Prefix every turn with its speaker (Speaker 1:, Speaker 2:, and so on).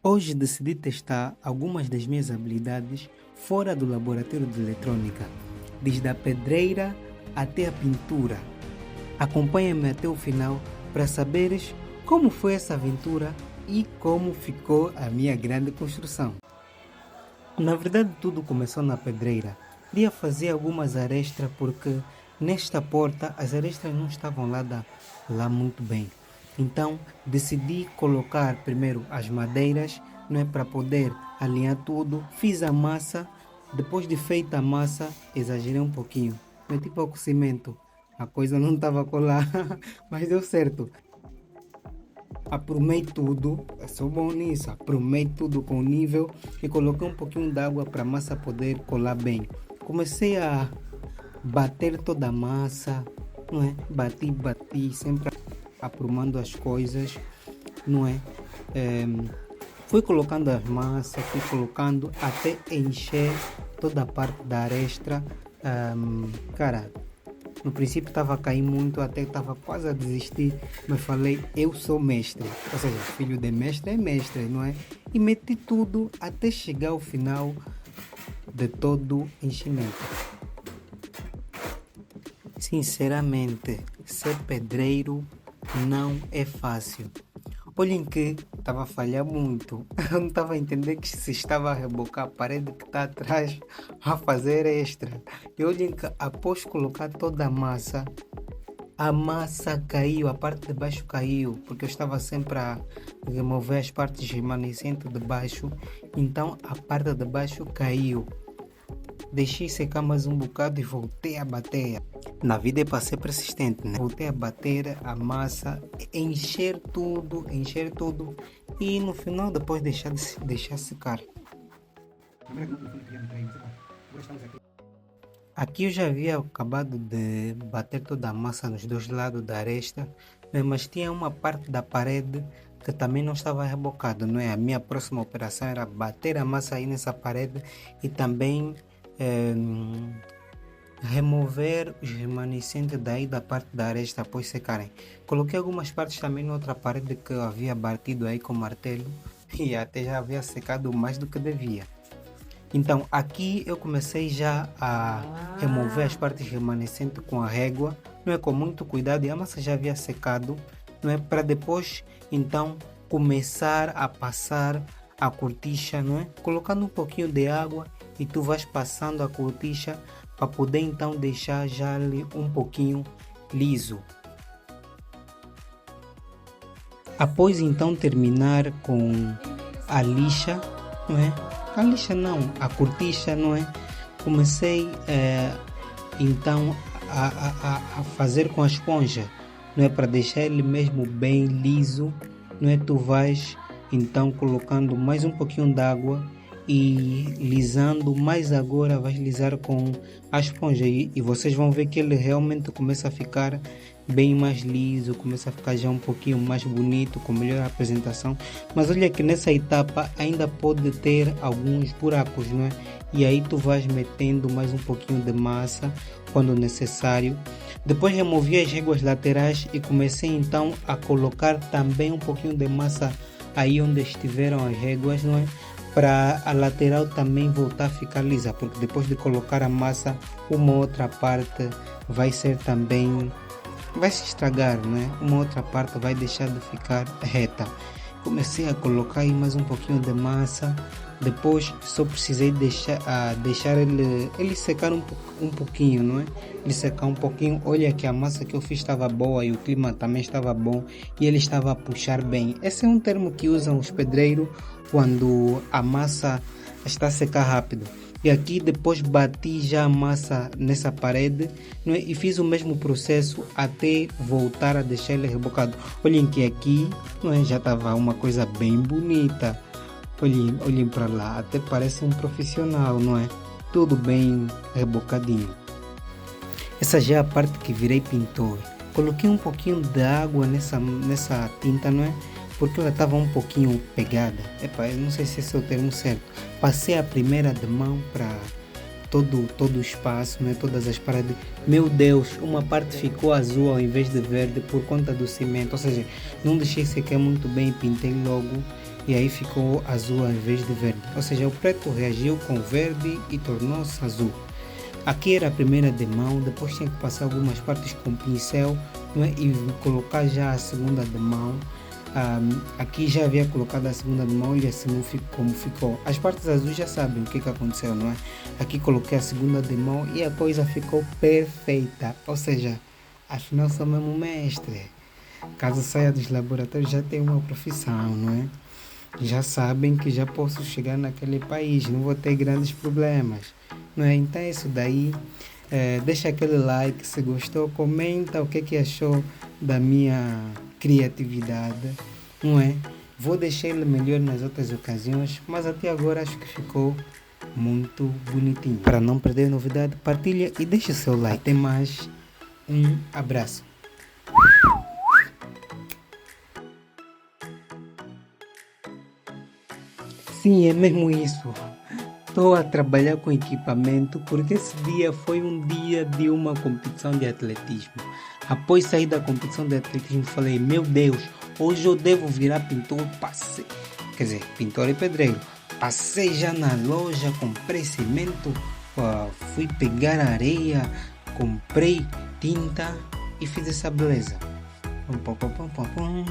Speaker 1: Hoje decidi testar algumas das minhas habilidades fora do laboratório de eletrônica, desde a pedreira até a pintura. Acompanha-me até o final para saberes como foi essa aventura e como ficou a minha grande construção. Na verdade, tudo começou na pedreira. Queria fazer algumas arestas porque nesta porta as arestas não estavam lá muito bem. Então decidi colocar primeiro as madeiras, não é, para poder alinhar tudo. Fiz a massa, depois de feita a massa, exagerei um pouquinho. Meti pouco cimento, a coisa não estava a colar, mas deu certo. Aprumei tudo, eu sou bom nisso, aprumei tudo com nível e coloquei um pouquinho de água para a massa poder colar bem. Comecei a bater toda a massa, não é? Bati, sempre aprumando as coisas, não é? Fui colocando as massas, fui colocando até encher toda a parte da aresta. Cara, no princípio estava a cair muito, até estava quase a desistir, mas falei, eu sou mestre. Ou seja, filho de mestre é mestre, não é? E meti tudo até chegar ao final de todo o enchimento. Sinceramente, ser pedreiro não é fácil. Olhem que estava a falhar muito. Eu não estava a entender que se estava a rebocar a parede que está atrás a fazer extra. E olhem que após colocar toda a massa caiu, a parte de baixo caiu, porque eu estava sempre a remover as partes remanescentes de baixo. Então a parte de baixo caiu. Deixei secar mais um bocado e voltei a bater. Na vida é para ser persistente, né? Voltei a bater a massa, encher tudo e no final depois deixar secar. Aqui eu já havia acabado de bater toda a massa nos dois lados da aresta, mas tinha uma parte da parede que também não estava rebocada, não é? A minha próxima operação era bater a massa aí nessa parede e também remover os remanescentes daí da parte da aresta após secarem. Coloquei algumas partes também na outra parede que eu havia batido aí com martelo e até já havia secado mais do que devia. Então aqui eu comecei já a remover as partes remanescentes com a régua, não é, com muito cuidado, e a massa já havia secado, não é, para depois então começar a passar a cortiça, não é, colocando um pouquinho de água e tu vais passando a cortiça para poder então deixar já ali um pouquinho liso. Após então terminar com a lixa, não é? A lixa não, a cortiça, não é? Comecei então a fazer com a esponja, não é, para deixar ele mesmo bem liso, não é? Tu vais então colocando mais um pouquinho de água e lisando, mais agora vais lisar com a esponja e vocês vão ver que ele realmente começa a ficar bem mais liso, começa a ficar já um pouquinho mais bonito, com melhor apresentação. Mas olha que nessa etapa ainda pode ter alguns buracos, não é? E aí tu vais metendo mais um pouquinho de massa quando necessário. Depois removi as réguas laterais e comecei então a colocar também um pouquinho de massa aí onde estiveram as réguas, não é? Para a lateral também voltar a ficar lisa, porque depois de colocar a massa, uma outra parte vai ser também, vai se estragar, não é? Uma outra parte vai deixar de ficar reta. Comecei a colocar aí mais um pouquinho de massa, depois só precisei deixar ele secar um pouquinho, não é? Ele secar um pouquinho. Olha que a massa que eu fiz estava boa e o clima também estava bom e ele estava a puxar bem. Esse é um termo que usam os pedreiros quando a massa está a secar rápido. E aqui depois bati já a massa nessa parede, não é? E fiz o mesmo processo até voltar a deixar ele rebocado. Olhem que aqui, não é? Já estava uma coisa bem bonita. Olhem para lá, até parece um profissional, não é? Tudo bem rebocadinho. Essa já é a parte que virei pintor. Coloquei um pouquinho de água nessa tinta, não é? Porque ela estava um pouquinho pegada. Eu não sei se esse é o termo certo. Passei a primeira de mão para todo o espaço, né? Todas as paredes. Meu Deus, uma parte ficou azul ao invés de verde por conta do cimento. Ou seja, não deixei secar muito bem, pintei logo e aí ficou azul ao invés de verde. Ou seja, o preto reagiu com o verde e tornou-se azul. Aqui era a primeira de mão, depois tinha que passar algumas partes com pincel, não é? E colocar já a segunda de mão. Aqui já havia colocado a segunda de mão e assim como ficou. As partes azuis já sabem o que aconteceu, não é? Aqui coloquei a segunda de mão e a coisa ficou perfeita. Ou seja, afinal sou mesmo mestre. Caso saia dos laboratórios já tenho uma profissão, não é? Já sabem que já posso chegar naquele país, não vou ter grandes problemas, não é? Então é isso daí. Deixa aquele like se gostou, comenta o que achou da minha criatividade, não é? Vou deixar ele melhor nas outras ocasiões, mas até agora acho que ficou muito bonitinho. Para não perder novidade, partilha e deixa o seu like. Até mais, um abraço. Sim, é mesmo isso. Estou a trabalhar com equipamento porque esse dia foi um dia de uma competição de atletismo. Após sair da competição de atletismo, falei: meu Deus, hoje eu devo virar pintor. Passei, quer dizer, pintor e pedreiro. Passei já na loja, comprei cimento, fui pegar areia, comprei tinta e fiz essa beleza. Pum, pum, pum, pum, pum, pum.